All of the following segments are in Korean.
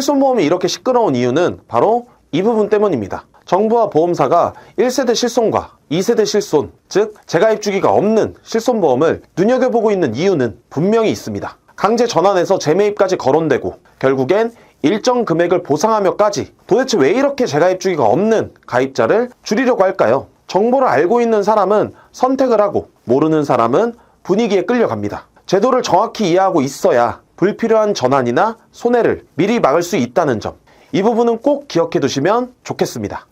실손보험이 이렇게 시끄러운 이유는 바로 이 부분 때문입니다. 정부와 보험사가 1세대 실손과 2세대 실손, 즉 재가입 주기가 없는 실손보험을 눈여겨보고 있는 이유는 분명히 있습니다. 강제 전환해서 재매입까지 거론되고 결국엔 일정 금액을 보상하며까지 도대체 왜 이렇게 재가입 주기가 없는 가입자를 줄이려고 할까요? 정보를 알고 있는 사람은 선택을 하고 모르는 사람은 분위기에 끌려갑니다. 제도를 정확히 이해하고 있어야 불필요한 전환이나 손해를 미리 막을 수 있다는 점, 이 부분은 꼭 기억해 두시면 좋겠습니다.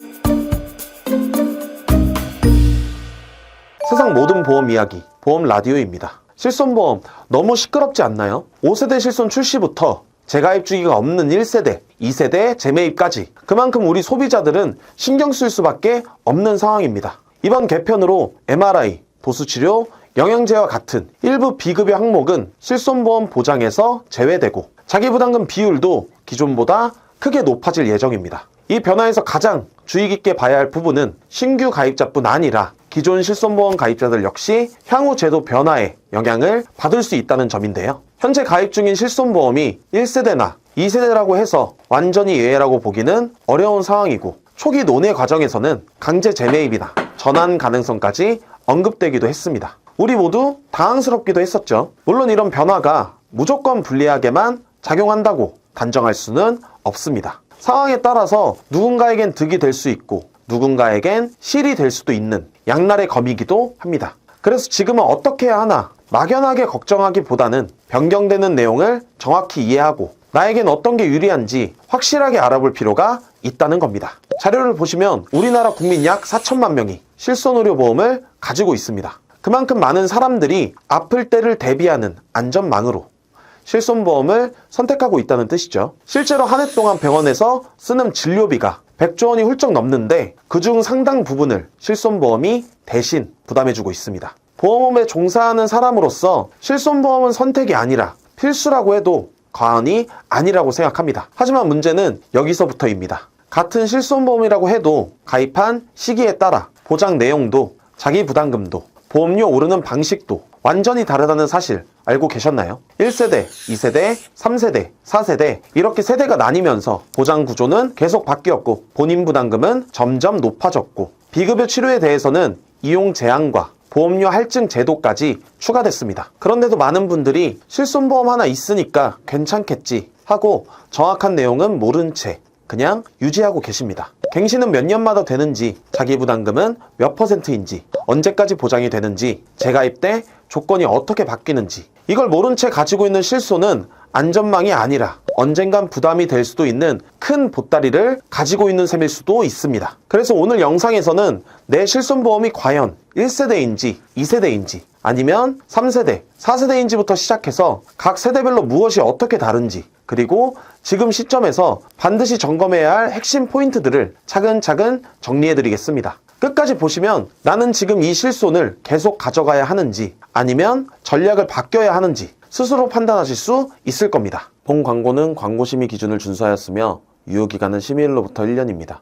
세상 모든 보험 이야기, 보험 라디오입니다. 실손보험 너무 시끄럽지 않나요? 5세대 실손 출시부터 재가입 주기가 없는 1세대, 2세대 재매입까지 그만큼 우리 소비자들은 신경 쓸 수밖에 없는 상황입니다. 이번 개편으로 MRI, 도수치료, 영양제와 같은 일부 비급여 항목은 실손보험 보장에서 제외되고 자기부담금 비율도 기존보다 크게 높아질 예정입니다. 이 변화에서 가장 주의 깊게 봐야 할 부분은 신규 가입자뿐 아니라 기존 실손보험 가입자들 역시 향후 제도 변화에 영향을 받을 수 있다는 점인데요. 현재 가입 중인 실손보험이 1세대나 2세대라고 해서 완전히 예외라고 보기는 어려운 상황이고 초기 논의 과정에서는 강제 재매입이나 전환 가능성까지 언급되기도 했습니다. 우리 모두 당황스럽기도 했었죠. 물론 이런 변화가 무조건 불리하게만 작용한다고 단정할 수는 없습니다. 상황에 따라서 누군가에겐 득이 될 수 있고 누군가에겐 실이 될 수도 있는 양날의 검이기도 합니다. 그래서 지금은 어떻게 해야 하나 막연하게 걱정하기보다는 변경되는 내용을 정확히 이해하고 나에겐 어떤 게 유리한지 확실하게 알아볼 필요가 있다는 겁니다. 자료를 보시면 우리나라 국민 약 4천만 명이 실손의료보험을 가지고 있습니다. 그만큼 많은 사람들이 아플 때를 대비하는 안전망으로 실손보험을 선택하고 있다는 뜻이죠. 실제로 한 해 동안 병원에서 쓰는 진료비가 100조 원이 훌쩍 넘는데 그중 상당 부분을 실손보험이 대신 부담해주고 있습니다. 보험업에 종사하는 사람으로서 실손보험은 선택이 아니라 필수라고 해도 과언이 아니라고 생각합니다. 하지만 문제는 여기서부터입니다. 같은 실손보험이라고 해도 가입한 시기에 따라 보장 내용도 자기 부담금도 보험료 오르는 방식도 완전히 다르다는 사실 알고 계셨나요? 1세대, 2세대, 3세대, 4세대 이렇게 세대가 나뉘면서 보장 구조는 계속 바뀌었고 본인 부담금은 점점 높아졌고 비급여 치료에 대해서는 이용 제한과 보험료 할증 제도까지 추가됐습니다. 그런데도 많은 분들이 실손보험 하나 있으니까 괜찮겠지 하고 정확한 내용은 모른 채 그냥 유지하고 계십니다. 갱신은 몇 년마다 되는지, 자기 부담금은 몇 %인지, 언제까지 보장이 되는지, 재가입 때 조건이 어떻게 바뀌는지 이걸 모른 채 가지고 있는 실손은 안전망이 아니라 언젠간 부담이 될 수도 있는 큰 보따리를 가지고 있는 셈일 수도 있습니다. 그래서 오늘 영상에서는 내 실손보험이 과연 1세대인지 2세대인지 아니면 3세대, 4세대인지부터 시작해서 각 세대별로 무엇이 어떻게 다른지 그리고 지금 시점에서 반드시 점검해야 할 핵심 포인트들을 차근차근 정리해드리겠습니다. 끝까지 보시면 나는 지금 이 실손을 계속 가져가야 하는지 아니면 전략을 바뀌어야 하는지 스스로 판단하실 수 있을 겁니다. 본 광고는 광고심의 기준을 준수하였으며 유효기간은 심의일로부터 1년입니다.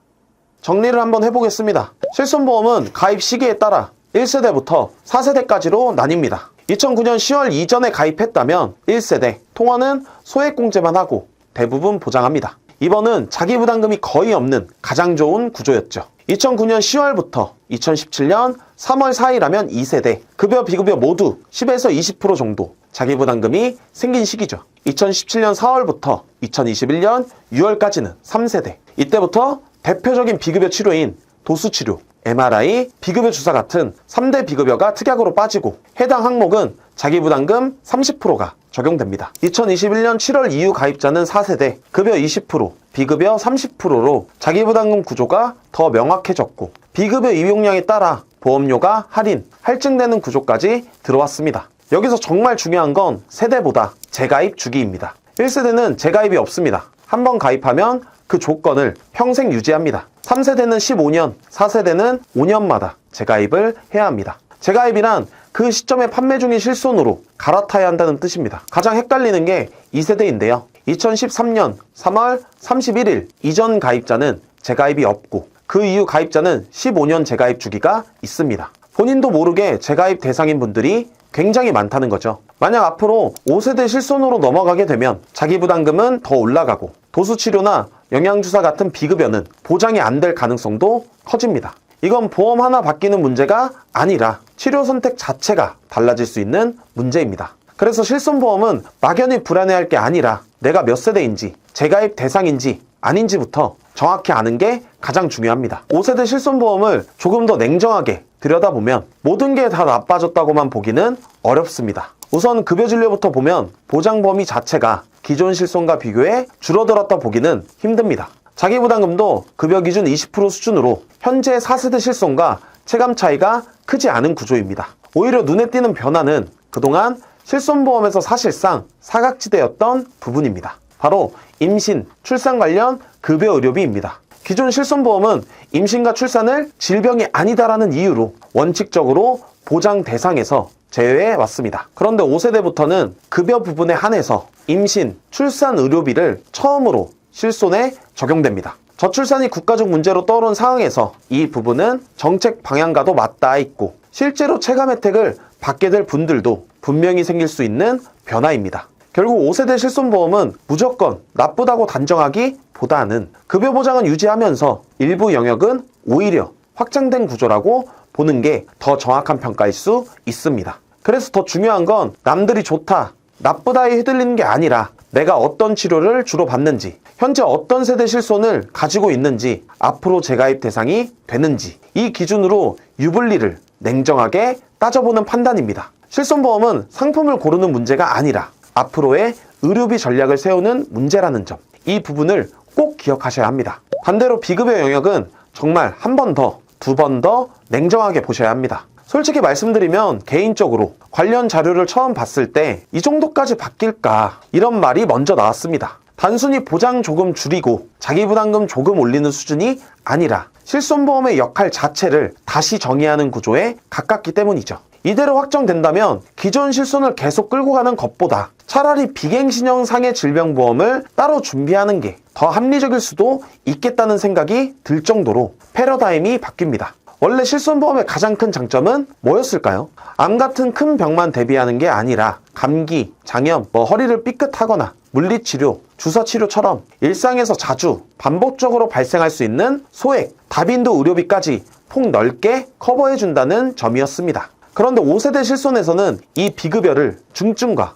정리를 한번 해보겠습니다. 실손보험은 가입 시기에 따라 1세대부터 4세대까지로 나뉩니다. 2009년 10월 이전에 가입했다면 1세대, 통화는 소액공제만 하고 대부분 보장합니다. 이번은 자기 부담금이 거의 없는 가장 좋은 구조였죠. 2009년 10월부터 2017년 3월 사이라면 2세대, 급여 비급여 모두 10에서 20% 정도 자기 부담금이 생긴 시기죠. 2017년 4월부터 2021년 6월까지는 3세대. 이때부터 대표적인 비급여 치료인 도수치료, MRI, 비급여 주사 같은 3대 비급여가 특약으로 빠지고 해당 항목은 자기 부담금 30%가 적용됩니다. 2021년 7월 이후 가입자는 4세대, 급여 20%, 비급여 30%로 자기 부담금 구조가 더 명확해졌고 비급여 이용량에 따라 보험료가 할인, 할증되는 구조까지 들어왔습니다. 여기서 정말 중요한 건 세대보다 재가입 주기입니다. 1세대는 재가입이 없습니다. 한번 가입하면 그 조건을 평생 유지합니다. 3세대는 15년, 4세대는 5년마다 재가입을 해야 합니다. 재가입이란 그 시점에 판매 중인 실손으로 갈아타야 한다는 뜻입니다. 가장 헷갈리는 게 2세대인데요. 2013년 3월 31일 이전 가입자는 재가입이 없고 그 이후 가입자는 15년 재가입 주기가 있습니다. 본인도 모르게 재가입 대상인 분들이 굉장히 많다는 거죠. 만약 앞으로 5세대 실손으로 넘어가게 되면 자기 부담금은 더 올라가고 도수치료나 영양주사 같은 비급여는 보장이 안 될 가능성도 커집니다. 이건 보험 하나 바뀌는 문제가 아니라 치료 선택 자체가 달라질 수 있는 문제입니다. 그래서 실손보험은 막연히 불안해할 게 아니라 내가 몇 세대인지, 재가입 대상인지 아닌지부터 정확히 아는 게 가장 중요합니다. 5세대 실손보험을 조금 더 냉정하게 들여다보면 모든 게 다 나빠졌다고만 보기는 어렵습니다. 우선 급여진료부터 보면 보장 범위 자체가 기존 실손과 비교해 줄어들었다 보기는 힘듭니다. 자기부담금도 급여 기준 20% 수준으로 현재 4세대 실손과 체감 차이가 크지 않은 구조입니다. 오히려 눈에 띄는 변화는 그동안 실손보험에서 사실상 사각지대였던 부분입니다. 바로 임신, 출산 관련 급여 의료비입니다. 기존 실손보험은 임신과 출산을 질병이 아니다라는 이유로 원칙적으로 보장 대상에서 제외해 왔습니다. 그런데 5세대부터는 급여 부분에 한해서 임신, 출산 의료비를 처음으로 실손에 적용됩니다. 저출산이 국가적 문제로 떠오른 상황에서 이 부분은 정책 방향과도 맞닿아 있고 실제로 체감 혜택을 받게 될 분들도 분명히 생길 수 있는 변화입니다. 결국 5세대 실손보험은 무조건 나쁘다고 단정하기보다는 급여 보장은 유지하면서 일부 영역은 오히려 확장된 구조라고 보는 게 더 정확한 평가일 수 있습니다. 그래서 더 중요한 건 남들이 좋다, 나쁘다에 휘둘리는 게 아니라 내가 어떤 치료를 주로 받는지, 현재 어떤 세대 실손을 가지고 있는지, 앞으로 재가입 대상이 되는지 이 기준으로 유불리를 냉정하게 따져보는 판단입니다. 실손보험은 상품을 고르는 문제가 아니라 앞으로의 의료비 전략을 세우는 문제라는 점, 이 부분을 꼭 기억하셔야 합니다. 반대로 비급여 영역은 정말 한 번 더, 두 번 더 냉정하게 보셔야 합니다. 솔직히 말씀드리면 개인적으로 관련 자료를 처음 봤을 때 이 정도까지 바뀔까 이런 말이 먼저 나왔습니다. 단순히 보장 조금 줄이고 자기부담금 조금 올리는 수준이 아니라 실손보험의 역할 자체를 다시 정의하는 구조에 가깝기 때문이죠. 이대로 확정된다면 기존 실손을 계속 끌고 가는 것보다 차라리 비갱신형상의 질병보험을 따로 준비하는 게 더 합리적일 수도 있겠다는 생각이 들 정도로 패러다임이 바뀝니다. 원래 실손보험의 가장 큰 장점은 뭐였을까요? 암 같은 큰 병만 대비하는 게 아니라 감기, 장염, 허리를 삐끗하거나 물리치료, 주사치료처럼 일상에서 자주 반복적으로 발생할 수 있는 소액, 다빈도 의료비까지 폭넓게 커버해준다는 점이었습니다. 그런데 5세대 실손에서는 이 비급여를 중증과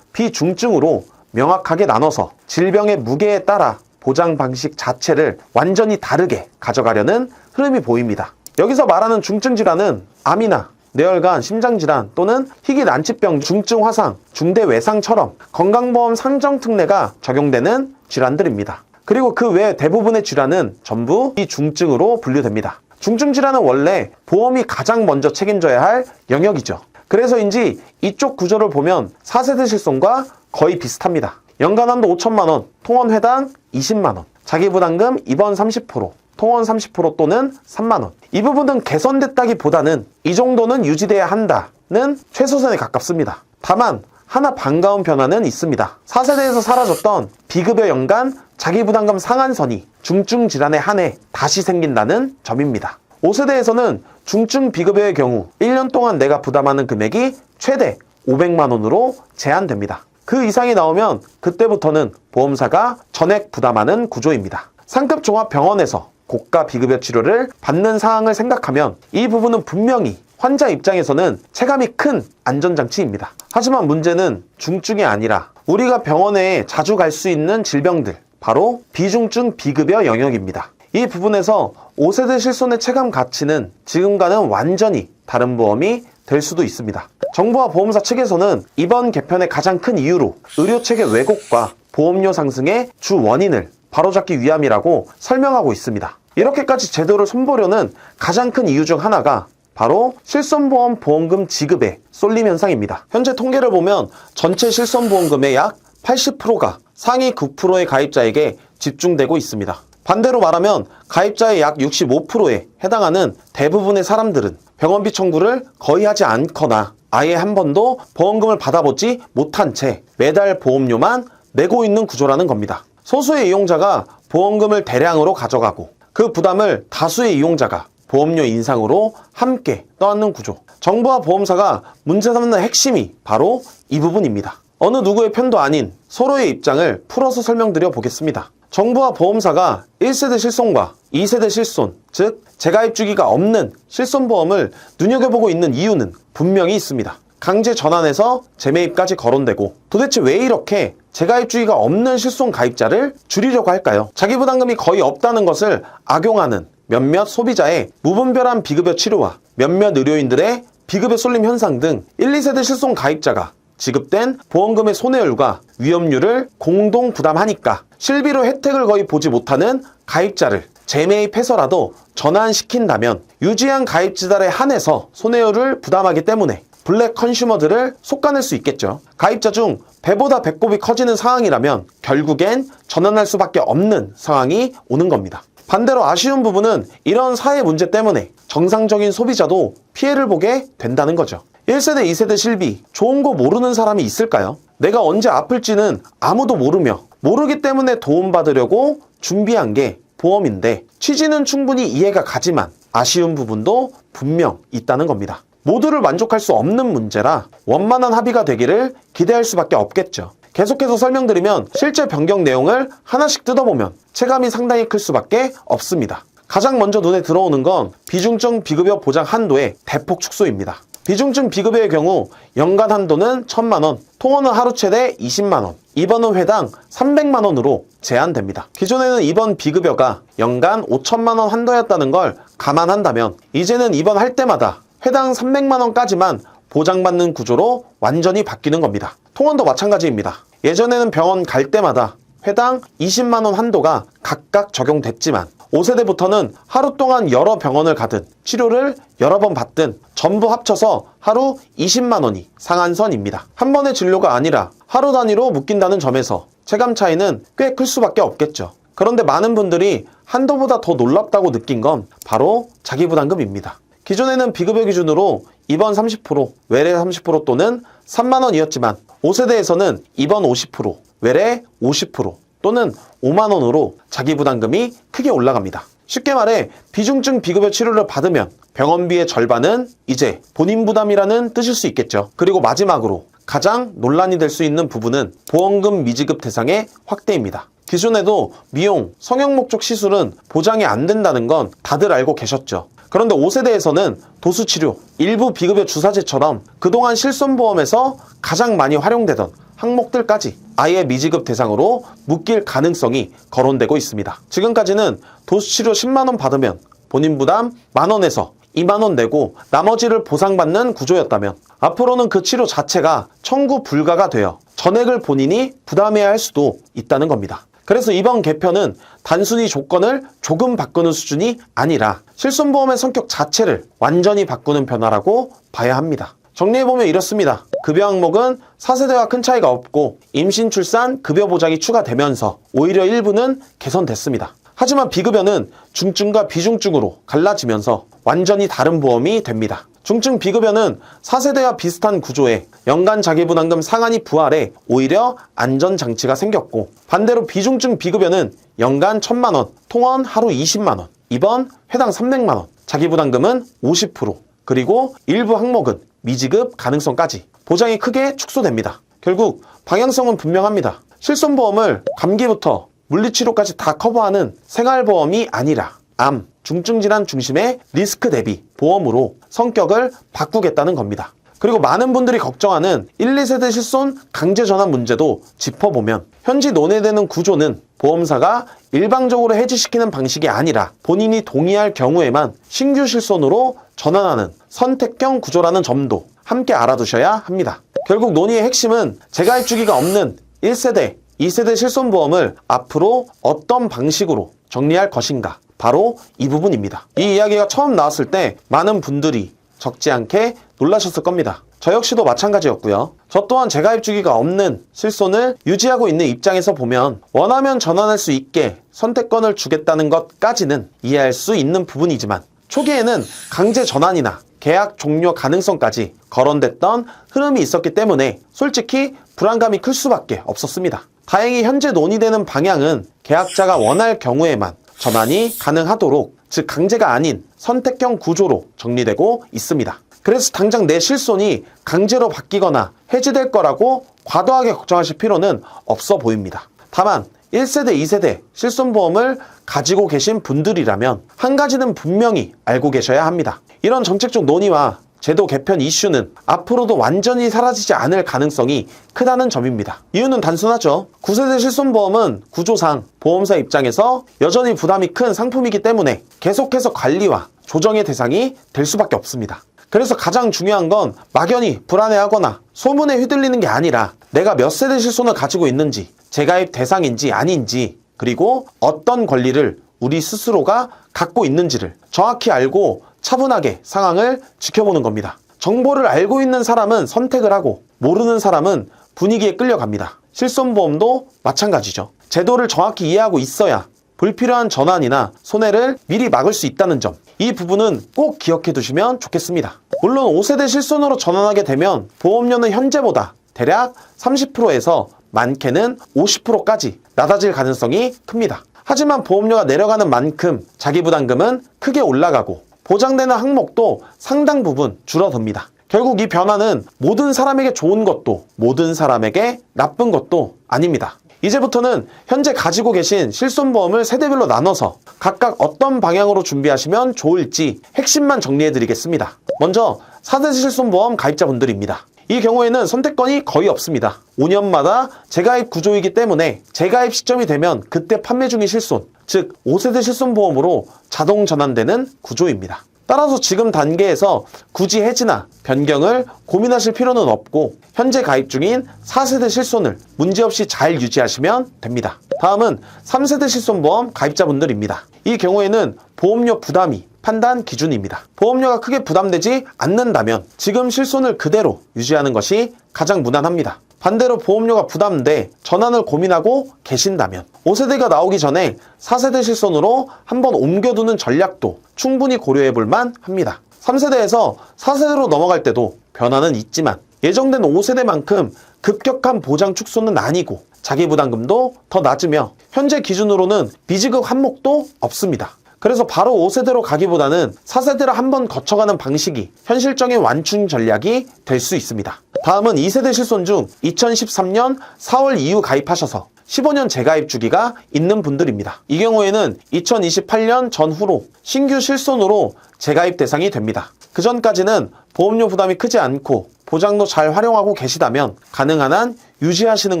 비중증으로 명확하게 나눠서 질병의 무게에 따라 보장 방식 자체를 완전히 다르게 가져가려는 흐름이 보입니다. 여기서 말하는 중증 질환은 암이나 뇌혈관, 심장질환 또는 희귀 난치병, 중증 화상, 중대 외상처럼 건강보험 상정 특례가 적용되는 질환들입니다. 그리고 그 외 대부분의 질환은 전부 비중증으로 분류됩니다. 중증 질환은 원래 보험이 가장 먼저 책임져야 할 영역이죠. 그래서인지 이쪽 구조를 보면 4세대 실손과 거의 비슷합니다. 연간 한도 5천만 원, 통원 회당 20만 원, 자기부담금 입원 30%, 통원 30% 또는 3만 원. 이 부분은 개선됐다기보다는 이 정도는 유지돼야 한다는 최소선에 가깝습니다. 다만 하나 반가운 변화는 있습니다. 4세대에서 사라졌던 비급여 연간 자기부담금 상한선이 중증 질환에 한해 다시 생긴다는 점입니다. 5세대에서는 중증 비급여의 경우 1년 동안 내가 부담하는 금액이 최대 500만 원으로 제한됩니다. 그 이상이 나오면 그때부터는 보험사가 전액 부담하는 구조입니다. 상급 종합병원에서 고가 비급여 치료를 받는 상황을 생각하면 이 부분은 분명히 환자 입장에서는 체감이 큰 안전장치입니다. 하지만 문제는 중증이 아니라 우리가 병원에 자주 갈 수 있는 질병들, 바로 비중증 비급여 영역입니다. 이 부분에서 5세대 실손의 체감 가치는 지금과는 완전히 다른 보험이 될 수도 있습니다. 정부와 보험사 측에서는 이번 개편의 가장 큰 이유로 의료체계 왜곡과 보험료 상승의 주 원인을 바로잡기 위함이라고 설명하고 있습니다. 이렇게까지 제도를 손보려는 가장 큰 이유 중 하나가 바로 실손보험 보험금 지급의 쏠림 현상입니다. 현재 통계를 보면 전체 실손보험금의 약 80%가 상위 9%의 가입자에게 집중되고 있습니다. 반대로 말하면 가입자의 약 65%에 해당하는 대부분의 사람들은 병원비 청구를 거의 하지 않거나 아예 한 번도 보험금을 받아보지 못한 채 매달 보험료만 내고 있는 구조라는 겁니다. 소수의 이용자가 보험금을 대량으로 가져가고 그 부담을 다수의 이용자가 보험료 인상으로 함께 떠안는 구조. 정부와 보험사가 문제 삼는 핵심이 바로 이 부분입니다. 어느 누구의 편도 아닌 서로의 입장을 풀어서 설명드려 보겠습니다. 정부와 보험사가 1세대 실손과 2세대 실손, 즉 재가입 주기가 없는 실손보험을 눈여겨보고 있는 이유는 분명히 있습니다. 강제 전환해서 재매입까지 거론되고, 도대체 왜 이렇게 재가입 주기가 없는 실손 가입자를 줄이려고 할까요? 자기부담금이 거의 없다는 것을 악용하는 몇몇 소비자의 무분별한 비급여 치료와 몇몇 의료인들의 비급여 쏠림 현상 등 1, 2세대 실손 가입자가 지급된 보험금의 손해율과 위험률을 공동 부담하니까 실비로 혜택을 거의 보지 못하는 가입자를 재매입해서라도 전환시킨다면 유지한 가입자들에 한해서 손해율을 부담하기 때문에 블랙 컨슈머들을 속아낼 수 있겠죠. 가입자 중 배보다 배꼽이 커지는 상황이라면 결국엔 전환할 수밖에 없는 상황이 오는 겁니다. 반대로 아쉬운 부분은 이런 사회 문제 때문에 정상적인 소비자도 피해를 보게 된다는 거죠. 1세대, 2세대 실비, 좋은 거 모르는 사람이 있을까요? 내가 언제 아플지는 아무도 모르기 때문에 도움받으려고 준비한 게 보험인데, 취지는 충분히 이해가 가지만 아쉬운 부분도 분명 있다는 겁니다. 모두를 만족할 수 없는 문제라 원만한 합의가 되기를 기대할 수밖에 없겠죠. 계속해서 설명드리면 실제 변경 내용을 하나씩 뜯어보면 체감이 상당히 클 수밖에 없습니다. 가장 먼저 눈에 들어오는 건 비중증 비급여 보장 한도의 대폭 축소입니다. 비중증 비급여의 경우 연간 한도는 1,000만원, 통원은 하루 최대 20만원, 입원은 회당 300만원으로 제한됩니다. 기존에는 입원 비급여가 연간 5천만원 한도였다는 걸 감안한다면 이제는 입원할 때마다 회당 300만원까지만 보장받는 구조로 완전히 바뀌는 겁니다. 통원도 마찬가지입니다. 예전에는 병원 갈 때마다 회당 20만원 한도가 각각 적용됐지만 5세대부터는 하루 동안 여러 병원을 가든 치료를 여러 번 받든 전부 합쳐서 하루 20만원이 상한선입니다. 한 번의 진료가 아니라 하루 단위로 묶인다는 점에서 체감 차이는 꽤 클 수밖에 없겠죠. 그런데 많은 분들이 한도보다 더 놀랍다고 느낀 건 바로 자기부담금입니다. 기존에는 비급여 기준으로 입원 30%, 외래 30% 또는 3만원이었지만 5세대에서는 입원 50%, 외래 50% 또는 5만원으로 자기부담금이 크게 올라갑니다. 쉽게 말해 비중증 비급여 치료를 받으면 병원비의 절반은 이제 본인 부담이라는 뜻일 수 있겠죠. 그리고 마지막으로 가장 논란이 될 수 있는 부분은 보험금 미지급 대상의 확대입니다. 기존에도 미용, 성형 목적 시술은 보장이 안 된다는 건 다들 알고 계셨죠. 그런데 5세대에서는 도수치료, 일부 비급여 주사제처럼 그동안 실손보험에서 가장 많이 활용되던 항목들까지 아예 미지급 대상으로 묶일 가능성이 거론되고 있습니다. 지금까지는 도수치료 10만원 받으면 본인 부담 만원에서 2만원 내고 나머지를 보상받는 구조였다면 앞으로는 그 치료 자체가 청구 불가가 되어 전액을 본인이 부담해야 할 수도 있다는 겁니다. 그래서 이번 개편은 단순히 조건을 조금 바꾸는 수준이 아니라 실손보험의 성격 자체를 완전히 바꾸는 변화라고 봐야 합니다. 정리해보면 이렇습니다. 급여 항목은 4세대와 큰 차이가 없고 임신, 출산, 급여 보장이 추가되면서 오히려 일부는 개선됐습니다. 하지만 비급여는 중증과 비중증으로 갈라지면서 완전히 다른 보험이 됩니다. 중증 비급여는 4세대와 비슷한 구조에 연간 자기부담금 상한이 부활해 오히려 안전장치가 생겼고, 반대로 비중증 비급여는 연간 1,000만원, 통원 하루 20만원, 입원 회당 300만원, 자기부담금은 50%, 그리고 일부 항목은 미지급 가능성까지 보장이 크게 축소됩니다. 결국 방향성은 분명합니다. 실손보험을 감기부터 물리치료까지 다 커버하는 생활보험이 아니라 암, 중증질환 중심의 리스크 대비 보험으로 성격을 바꾸겠다는 겁니다. 그리고 많은 분들이 걱정하는 1, 2세대 실손 강제 전환 문제도 짚어보면 현재 논의되는 구조는 보험사가 일방적으로 해지시키는 방식이 아니라 본인이 동의할 경우에만 신규 실손으로 전환하는 선택형 구조라는 점도 함께 알아두셔야 합니다. 결국 논의의 핵심은 재가입 주기가 없는 1세대, 2세대 실손보험을 앞으로 어떤 방식으로 정리할 것인가, 바로 이 부분입니다. 이 이야기가 처음 나왔을 때 많은 분들이 적지 않게 놀라셨을 겁니다. 저 역시도 마찬가지였고요. 저 또한 재가입 주기가 없는 실손을 유지하고 있는 입장에서 보면 원하면 전환할 수 있게 선택권을 주겠다는 것까지는 이해할 수 있는 부분이지만 초기에는 강제 전환이나 계약 종료 가능성까지 거론됐던 흐름이 있었기 때문에 솔직히 불안감이 클 수밖에 없었습니다. 다행히 현재 논의되는 방향은 계약자가 원할 경우에만 전환이 가능하도록, 즉 강제가 아닌 선택형 구조로 정리되고 있습니다. 그래서 당장 내 실손이 강제로 바뀌거나 해지될 거라고 과도하게 걱정하실 필요는 없어 보입니다. 다만 1세대, 2세대 실손보험을 가지고 계신 분들이라면 한 가지는 분명히 알고 계셔야 합니다. 이런 정책적 논의와 제도 개편 이슈는 앞으로도 완전히 사라지지 않을 가능성이 크다는 점입니다. 이유는 단순하죠. 9세대 실손보험은 구조상 보험사 입장에서 여전히 부담이 큰 상품이기 때문에 계속해서 관리와 조정의 대상이 될 수밖에 없습니다. 그래서 가장 중요한 건 막연히 불안해하거나 소문에 휘둘리는 게 아니라 내가 몇 세대 실손을 가지고 있는지, 재가입 대상인지 아닌지, 그리고 어떤 권리를 우리 스스로가 갖고 있는지를 정확히 알고 차분하게 상황을 지켜보는 겁니다. 정보를 알고 있는 사람은 선택을 하고 모르는 사람은 분위기에 끌려갑니다. 실손보험도 마찬가지죠. 제도를 정확히 이해하고 있어야 불필요한 전환이나 손해를 미리 막을 수 있다는 점, 이 부분은 꼭 기억해 두시면 좋겠습니다. 물론 5세대 실손으로 전환하게 되면 보험료는 현재보다 대략 30%에서 많게는 50%까지 낮아질 가능성이 큽니다. 하지만 보험료가 내려가는 만큼 자기부담금은 크게 올라가고 보장되는 항목도 상당 부분 줄어듭니다. 결국 이 변화는 모든 사람에게 좋은 것도 모든 사람에게 나쁜 것도 아닙니다. 이제부터는 현재 가지고 계신 실손보험을 세대별로 나눠서 각각 어떤 방향으로 준비하시면 좋을지 핵심만 정리해드리겠습니다. 먼저 4세대 실손보험 가입자분들입니다. 이 경우에는 선택권이 거의 없습니다. 5년마다 재가입 구조이기 때문에 재가입 시점이 되면 그때 판매 중인 실손, 즉 5세대 실손보험으로 자동 전환되는 구조입니다. 따라서 지금 단계에서 굳이 해지나 변경을 고민하실 필요는 없고 현재 가입 중인 4세대 실손을 문제없이 잘 유지하시면 됩니다. 다음은 3세대 실손보험 가입자분들입니다. 이 경우에는 보험료 부담이 판단 기준입니다. 보험료가 크게 부담되지 않는다면 지금 실손을 그대로 유지하는 것이 가장 무난합니다. 반대로 보험료가 부담돼 전환을 고민하고 계신다면 5세대가 나오기 전에 4세대 실손으로 한번 옮겨두는 전략도 충분히 고려해볼만 합니다. 3세대에서 4세대로 넘어갈 때도 변화는 있지만 예정된 5세대만큼 급격한 보장 축소는 아니고 자기부담금도 더 낮으며 현재 기준으로는 비지급 항목도 없습니다. 그래서 바로 5세대로 가기보다는 4세대를 한번 거쳐가는 방식이 현실적인 완충 전략이 될 수 있습니다. 다음은 2세대 실손 중 2013년 4월 이후 가입하셔서 15년 재가입 주기가 있는 분들입니다. 이 경우에는 2028년 전후로 신규 실손으로 재가입 대상이 됩니다. 그 전까지는 보험료 부담이 크지 않고 보장도 잘 활용하고 계시다면 가능한 한 유지하시는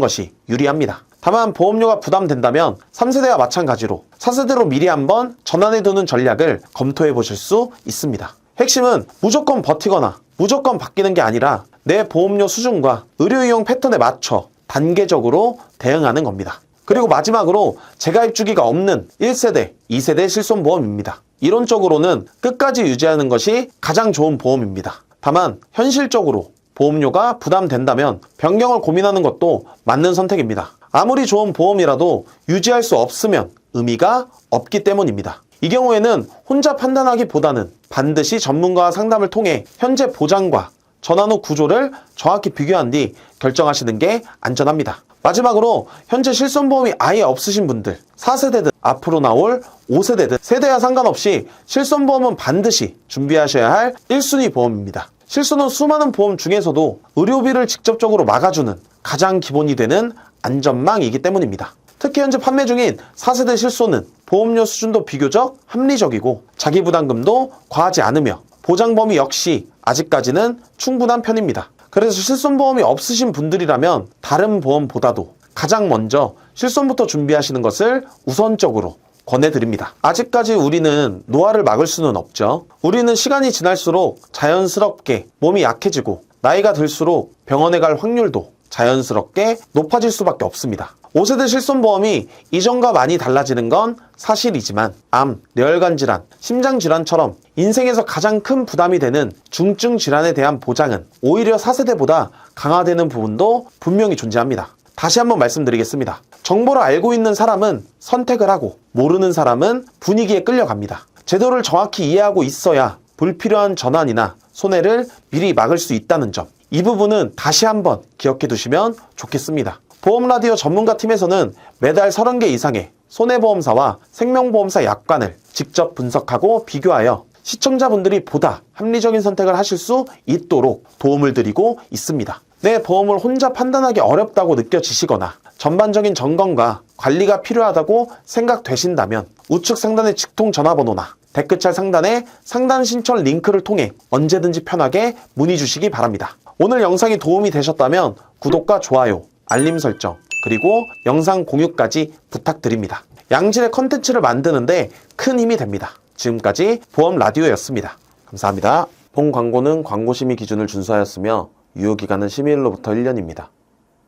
것이 유리합니다. 다만 보험료가 부담된다면 3세대와 마찬가지로 4세대로 미리 한번 전환해두는 전략을 검토해 보실 수 있습니다. 핵심은 무조건 버티거나 무조건 바뀌는 게 아니라 내 보험료 수준과 의료이용 패턴에 맞춰 단계적으로 대응하는 겁니다. 그리고 마지막으로 재가입 주기가 없는 1세대, 2세대 실손보험입니다. 이론적으로는 끝까지 유지하는 것이 가장 좋은 보험입니다. 다만 현실적으로 보험료가 부담된다면 변경을 고민하는 것도 맞는 선택입니다. 아무리 좋은 보험이라도 유지할 수 없으면 의미가 없기 때문입니다. 이 경우에는 혼자 판단하기보다는 반드시 전문가와 상담을 통해 현재 보장과 전환 후 구조를 정확히 비교한 뒤 결정하시는 게 안전합니다. 마지막으로 현재 실손보험이 아예 없으신 분들, 4세대든 앞으로 나올 5세대든 세대와 상관없이 실손보험은 반드시 준비하셔야 할 1순위 보험입니다. 실손은 수많은 보험 중에서도 의료비를 직접적으로 막아주는 가장 기본이 되는 안전망이기 때문입니다. 특히 현재 판매 중인 4세대 실손은 보험료 수준도 비교적 합리적이고 자기부담금도 과하지 않으며 보장 범위 역시 아직까지는 충분한 편입니다. 그래서 실손보험이 없으신 분들이라면 다른 보험보다도 가장 먼저 실손부터 준비하시는 것을 우선적으로 권해드립니다. 아직까지 우리는 노화를 막을 수는 없죠. 우리는 시간이 지날수록 자연스럽게 몸이 약해지고 나이가 들수록 병원에 갈 확률도 자연스럽게 높아질 수밖에 없습니다. 5세대 실손보험이 이전과 많이 달라지는 건 사실이지만 암, 뇌혈관 질환, 심장 질환처럼 인생에서 가장 큰 부담이 되는 중증 질환에 대한 보장은 오히려 4세대보다 강화되는 부분도 분명히 존재합니다. 다시 한번 말씀드리겠습니다. 정보를 알고 있는 사람은 선택을 하고 모르는 사람은 분위기에 끌려갑니다. 제도를 정확히 이해하고 있어야 불필요한 전환이나 손해를 미리 막을 수 있다는 점, 이 부분은 다시 한번 기억해 두시면 좋겠습니다. 보험라디오 전문가팀에서는 매달 30개 이상의 손해보험사와 생명보험사 약관을 직접 분석하고 비교하여 시청자분들이 보다 합리적인 선택을 하실 수 있도록 도움을 드리고 있습니다. 내 보험을 혼자 판단하기 어렵다고 느껴지시거나 전반적인 점검과 관리가 필요하다고 생각되신다면 우측 상단의 직통 전화번호나 댓글창 상단의 상단 신청 링크를 통해 언제든지 편하게 문의 주시기 바랍니다. 오늘 영상이 도움이 되셨다면 구독과 좋아요, 알림 설정, 그리고 영상 공유까지 부탁드립니다. 양질의 컨텐츠를 만드는데 큰 힘이 됩니다. 지금까지 보험 라디오였습니다. 감사합니다. 본 광고는 광고심의 기준을 준수하였으며 유효기간은 심의일로부터 1년입니다.